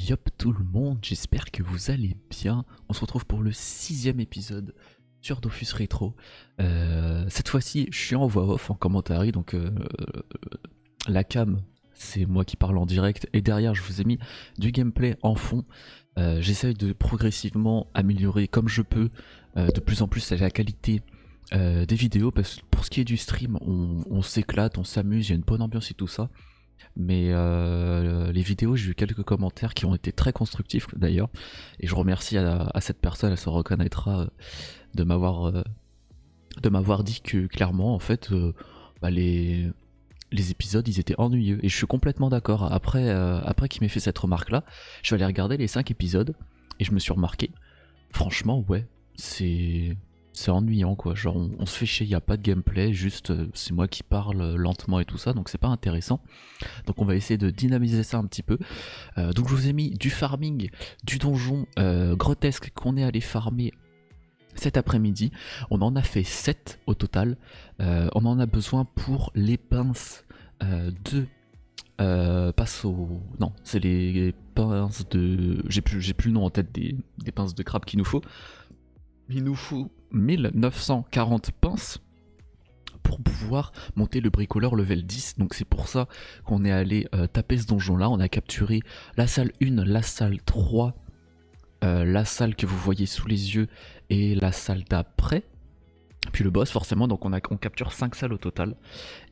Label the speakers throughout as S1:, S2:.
S1: Yop tout le monde, j'espère que vous allez bien. On se retrouve pour le 6e épisode sur Dofus Rétro. Cette fois-ci, je suis en voix off, en commentaire, donc la cam, c'est moi qui parle en direct. Et derrière, je vous ai mis du gameplay en fond. J'essaye de progressivement améliorer comme je peux de plus en plus la qualité des vidéos. Parce que pour ce qui est du stream, on s'éclate, on s'amuse, il y a une bonne ambiance et tout ça. Mais les vidéos, j'ai eu quelques commentaires qui ont été très constructifs d'ailleurs, et je remercie à cette personne, elle se reconnaîtra de m'avoir dit que clairement en fait les épisodes ils étaient ennuyeux, et je suis complètement d'accord. Après qu'il m'ait fait cette remarque là, je vais aller regarder les 5 épisodes et je me suis remarqué, franchement ouais, c'est ennuyant quoi, genre on se fait chier, il n'y a pas de gameplay, juste c'est moi qui parle lentement et tout ça, donc c'est pas intéressant. Donc on va essayer de dynamiser ça un petit peu. Donc je vous ai mis du farming, du donjon grotesque qu'on est allé farmer cet après-midi. On en a fait 7 au total. On en a besoin pour les pinces de... Non, c'est les pinces de... J'ai plus le nom en tête des pinces de crabe qu'il nous faut. Il nous faut 1940 pinces pour pouvoir monter le bricoleur level 10, donc c'est pour ça qu'on est allé taper ce donjon là. On a capturé la salle 1, la salle 3, la salle que vous voyez sous les yeux et la salle d'après, puis le boss forcément, donc on capture 5 salles au total.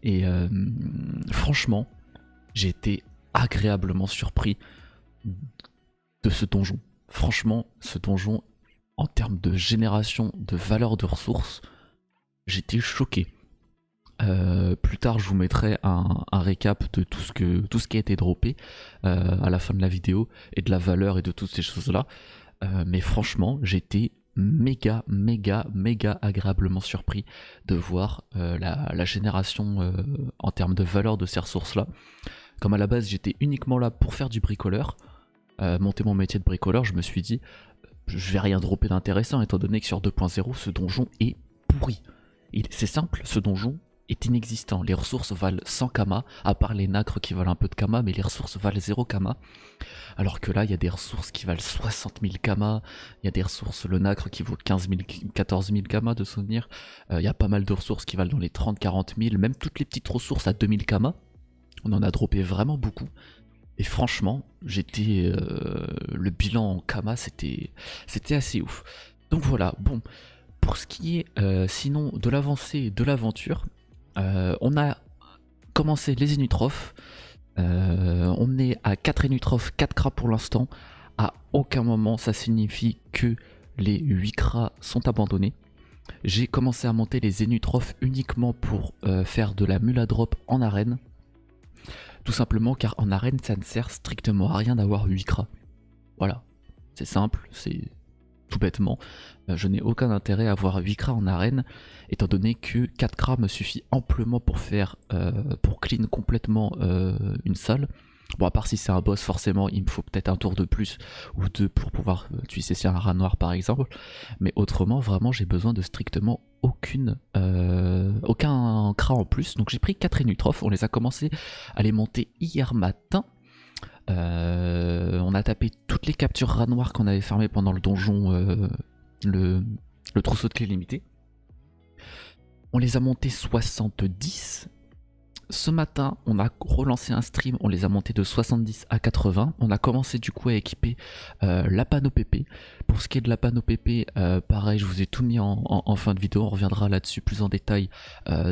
S1: Et franchement j'ai été agréablement surpris de ce donjon. Franchement ce donjon, en termes de génération de valeur de ressources, j'étais choqué. Plus tard je vous mettrai un récap de tout ce qui a été droppé à la fin de la vidéo, et de la valeur et de toutes ces choses là. Mais franchement j'étais méga agréablement surpris de voir la génération en termes de valeur de ces ressources là. Comme à la base j'étais uniquement là pour faire du bricoleur, monter mon métier de bricoleur, je me suis dit je vais rien dropper d'intéressant étant donné que sur 2.0 ce donjon est pourri. C'est simple, ce donjon est inexistant. Les ressources valent 100 kama, à part les nacres qui valent un peu de kama, mais les ressources valent 0 kama. Alors que là, il y a des ressources qui valent 60 000 kama, il y a des ressources, le nacre qui vaut 15 000, 14 000 kama de souvenir, il y a pas mal de ressources qui valent dans les 30-40 000, même toutes les petites ressources à 2000 kama. On en a droppé vraiment beaucoup. Et franchement, le bilan en kama, c'était assez ouf. Donc voilà, bon. Pour ce qui est sinon de l'avancée de l'aventure, on a commencé les énutrophes. On est à 4 énutrophes, 4 cras pour l'instant. À aucun moment ça signifie que les 8 cras sont abandonnés. J'ai commencé à monter les énutrophes uniquement pour faire de la mula drop en arène. Tout simplement car en arène ça ne sert strictement à rien d'avoir 8 cras. Voilà, c'est simple, c'est tout bêtement. Je n'ai aucun intérêt à avoir 8 cras en arène, étant donné que 4 cras me suffit amplement pour pour clean complètement une salle. Bon, à part si c'est un boss, forcément il me faut peut-être un tour de plus ou deux pour pouvoir tuer un rat noir par exemple, mais autrement vraiment j'ai besoin de strictement aucun cras en plus. Donc j'ai pris 4 énutrophes, on les a commencé à les monter hier matin. On a tapé toutes les captures rats noirs qu'on avait fermées pendant le donjon, le trousseau de clés limité. On les a montés 70. Ce matin, on a relancé un stream, on les a montés de 70 à 80. On a commencé du coup à équiper la panneau PP. Pour ce qui est de la panneau PP, pareil, je vous ai tout mis en fin de vidéo. On reviendra là-dessus plus en détail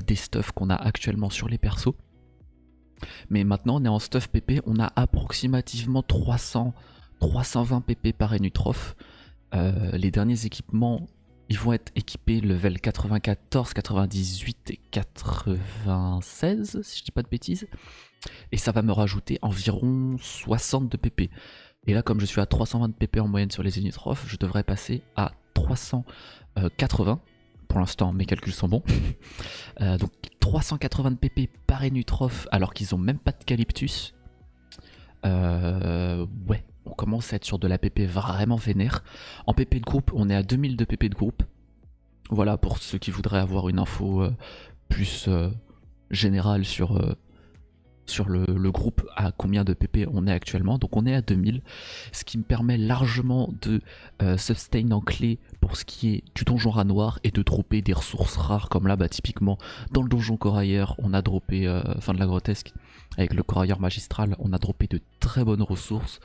S1: des stuffs qu'on a actuellement sur les persos. Mais maintenant, on est en stuff PP, on a approximativement 320 PP par énutrophe. Les derniers équipements, ils vont être équipés level 94, 98 et 96, si je dis pas de bêtises. Et ça va me rajouter environ 60 de PP. Et là, comme je suis à 320 de PP en moyenne sur les énutrophes, je devrais passer à 380. Pour l'instant, mes calculs sont bons. Donc 380 de PP par énutrophe alors qu'ils ont même pas de calyptus. Ouais, on commence à être sur de la PP vraiment vénère. En PP de groupe, on est à 2000 de PP de groupe. Voilà pour ceux qui voudraient avoir une info plus générale sur sur le groupe à combien de PP on est actuellement. Donc on est à 2000, ce qui me permet largement de sustain en clé pour ce qui est du donjon rat noir et de dropper des ressources rares comme là, bah typiquement dans le donjon corailleur on a droppé fin de la grotesque avec le corailleur magistral, on a droppé de très bonnes ressources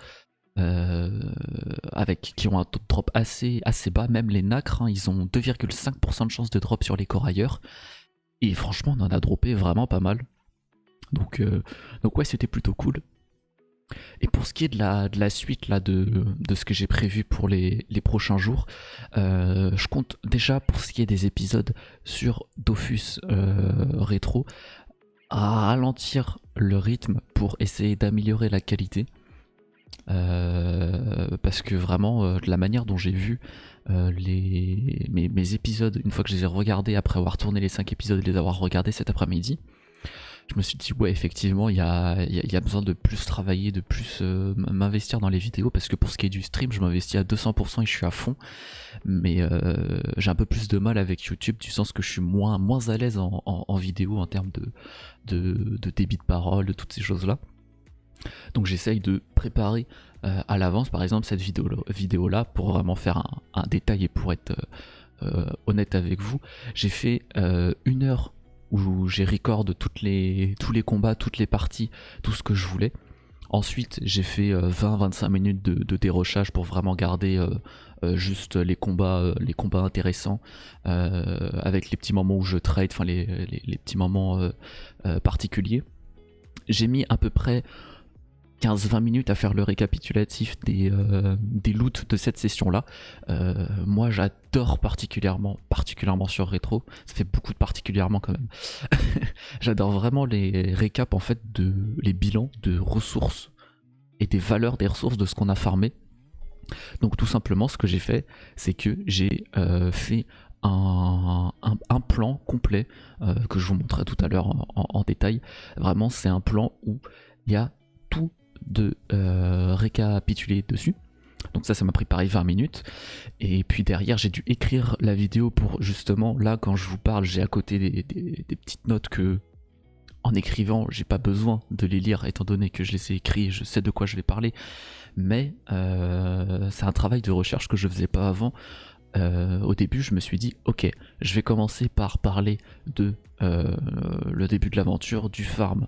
S1: avec qui ont un taux de drop assez bas. Même les nacres, hein, ils ont 2,5% de chance de drop sur les corailleurs et franchement on en a droppé vraiment pas mal. Donc ouais, c'était plutôt cool. Et pour ce qui est de la suite là, de ce que j'ai prévu pour les prochains jours, je compte déjà pour ce qui est des épisodes sur Dofus rétro à ralentir le rythme pour essayer d'améliorer la qualité. Parce que vraiment, de la manière dont j'ai vu mes épisodes, une fois que je les ai regardés après avoir tourné les 5 épisodes et les avoir regardés cet après-midi, je me suis dit ouais, effectivement il y a besoin de plus travailler, de plus m'investir dans les vidéos, parce que pour ce qui est du stream je m'investis à 200% et je suis à fond, mais j'ai un peu plus de mal avec YouTube du sens que je suis moins à l'aise en vidéo en termes de débit de parole, de toutes ces choses là. Donc j'essaye de préparer à l'avance par exemple cette vidéo là pour vraiment faire un détail. Et pour être honnête avec vous, j'ai fait 1 heure où j'ai record tous les combats, toutes les parties, tout ce que je voulais. Ensuite j'ai fait 20-25 minutes de dérochage pour vraiment garder juste les combats intéressants, avec les petits moments où je trade, enfin les petits moments particuliers. J'ai mis à peu près 15-20 minutes à faire le récapitulatif des loots de cette session là. Moi j'adore particulièrement sur rétro, ça fait beaucoup de particulièrement quand même. J'adore vraiment les récaps en fait, les bilans de ressources et des valeurs des ressources de ce qu'on a farmé. Donc tout simplement ce que j'ai fait, c'est que j'ai fait un plan complet que je vous montrerai tout à l'heure en détail. Vraiment c'est un plan où il y a tout de récapituler dessus. Donc ça m'a pris pareil 20 minutes. Et puis derrière j'ai dû écrire la vidéo pour justement, là quand je vous parle j'ai à côté des petites notes que en écrivant j'ai pas besoin de les lire étant donné que je les ai écrits, je sais de quoi je vais parler. Mais c'est un travail de recherche que je faisais pas avant. Au début je me suis dit ok, je vais commencer par parler de le début de l'aventure, du farm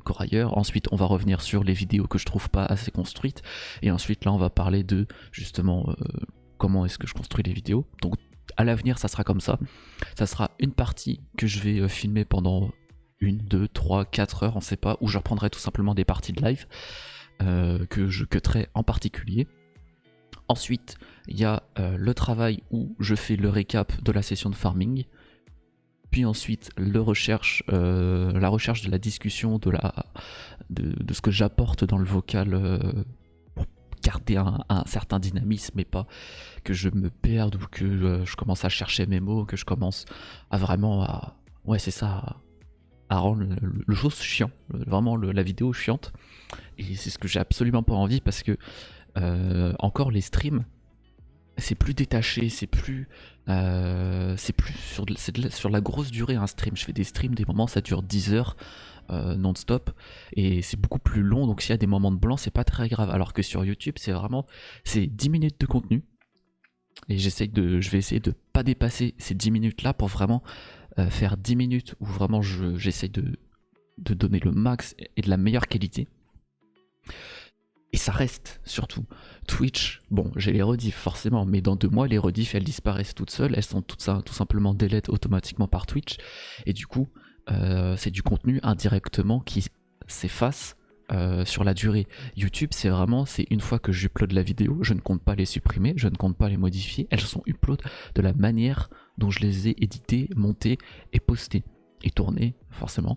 S1: corailleur. Ensuite on va revenir sur les vidéos que je trouve pas assez construites, et ensuite là on va parler de justement comment est-ce que je construis les vidéos. Donc à l'avenir ça sera comme ça sera une partie que je vais filmer pendant 1, 2, 3, 4 heures, on sait pas, où je reprendrai tout simplement des parties de live que je cutterai en particulier. Ensuite, il y a le travail où je fais le récap de la session de farming. Puis ensuite, la recherche de la discussion, de ce que j'apporte dans le vocal pour garder un certain dynamisme et pas que je me perde ou que je commence à chercher mes mots, que je commence à vraiment ouais, c'est ça, à rendre le chose chiant, vraiment la vidéo chiante. Et c'est ce que j'ai absolument pas envie, parce que encore les streams c'est plus détaché, c'est plus sur la grosse durée un stream. Je fais des streams, des moments ça dure 10 heures non-stop, et c'est beaucoup plus long, donc s'il y a des moments de blanc c'est pas très grave. Alors que sur YouTube c'est 10 minutes de contenu, et je vais essayer de pas dépasser ces 10 minutes là pour vraiment faire 10 minutes où vraiment j'essaye de donner le max et de la meilleure qualité. Et ça reste surtout Twitch. Bon, j'ai les rediffs forcément, mais dans 2 mois, les rediffs elles disparaissent toutes seules. Elles sont tout simplement delete automatiquement par Twitch. Et du coup, c'est du contenu indirectement qui s'efface sur la durée. YouTube, c'est une fois que j'upload la vidéo, je ne compte pas les supprimer, je ne compte pas les modifier. Elles sont upload de la manière dont je les ai éditées, montées et postées. Et tourner forcément.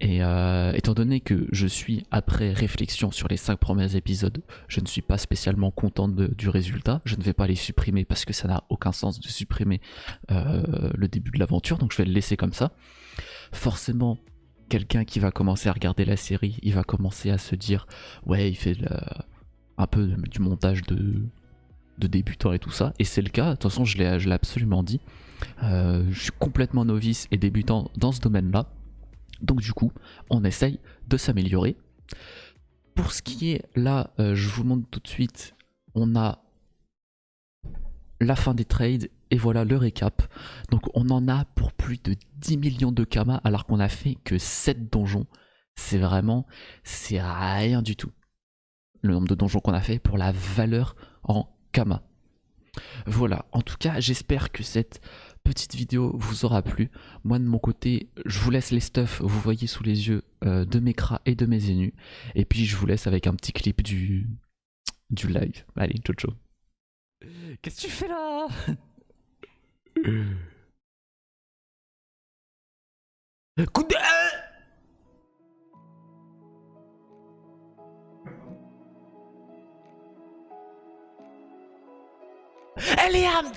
S1: Et étant donné que je suis après réflexion sur les 5 premiers épisodes, je ne suis pas spécialement content du résultat. Je ne vais pas les supprimer parce que ça n'a aucun sens de supprimer le début de l'aventure, donc je vais le laisser comme ça. Forcément, quelqu'un qui va commencer à regarder la série, il va commencer à se dire ouais, il fait un peu du montage de débutant et tout ça, et c'est le cas. De toute façon je l'ai absolument dit, je suis complètement novice et débutant dans ce domaine là, Donc du coup, on essaye de s'améliorer. Pour ce qui est là, je vous montre tout de suite, on a la fin des trades et voilà le récap. Donc on en a pour plus de 10 millions de Kama alors qu'on a fait que 7 donjons. C'est vraiment, c'est rien du tout. Le nombre de donjons qu'on a fait pour la valeur en Kama. Voilà, en tout cas j'espère que cette petite vidéo vous aura plu. Moi de mon côté, je vous laisse les stuffs, vous voyez sous les yeux de mes cras et de mes énus. Et puis je vous laisse avec un petit clip du live. Allez, ciao ciao. Qu'est-ce que tu fais là? Coup de... Elle est âme,